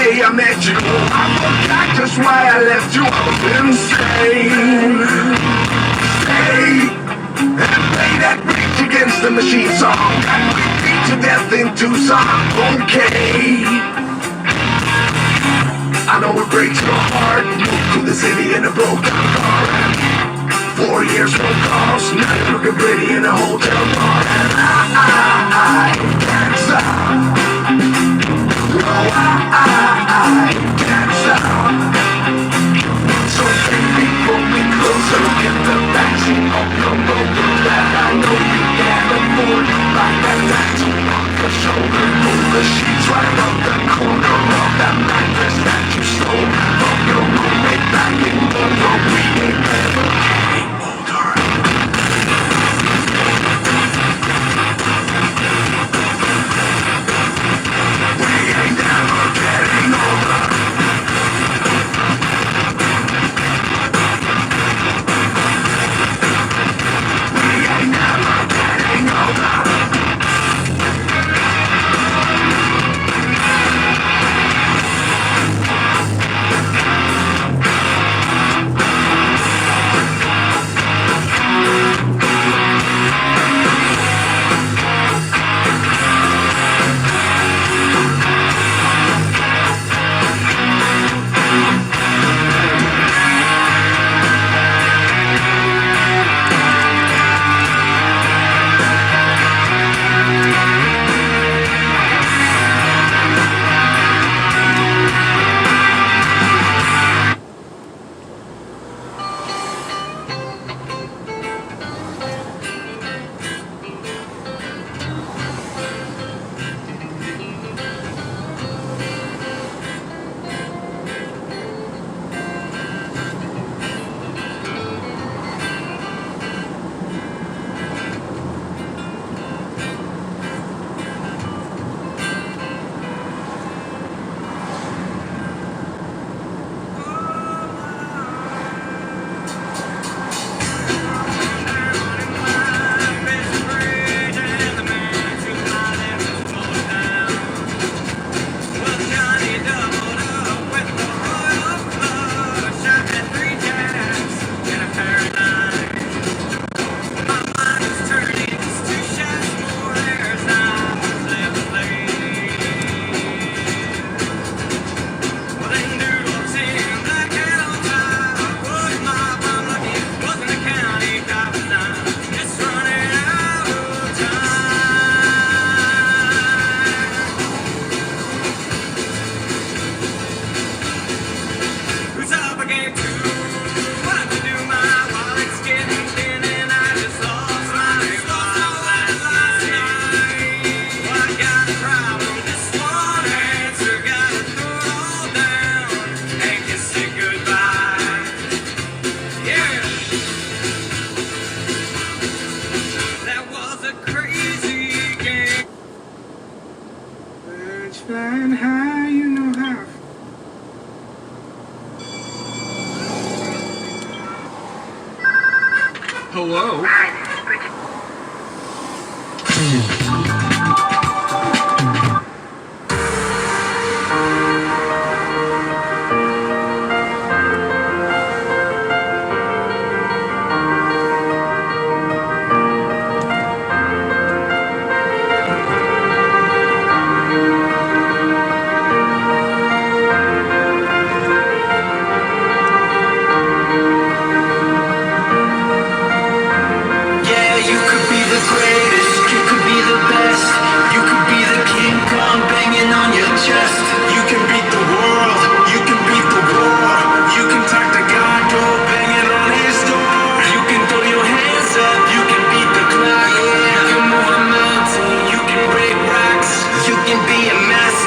day I met you. I forgot just why I left you. I was insane. Stay and play that Rage Against the Machine song. Got me beat to death in Tucson. Okay, I know it breaks your heart. Moved to the city in a broken car. 4 years, no calls. Now you're looking pretty in a hotel bar. And I can't stop. No, I can't stop. So baby, pull me closer. Get the backseat of your rover. And I know you can't afford it. Like that tattoo on your shoulder. Pull the sheets right up the corner of that mattress that you stole from your roommate back in Monroe. We ain't never getting older. We ain't never getting older. We ain't never getting older. Flying high, you know how. Hello? You can be a master.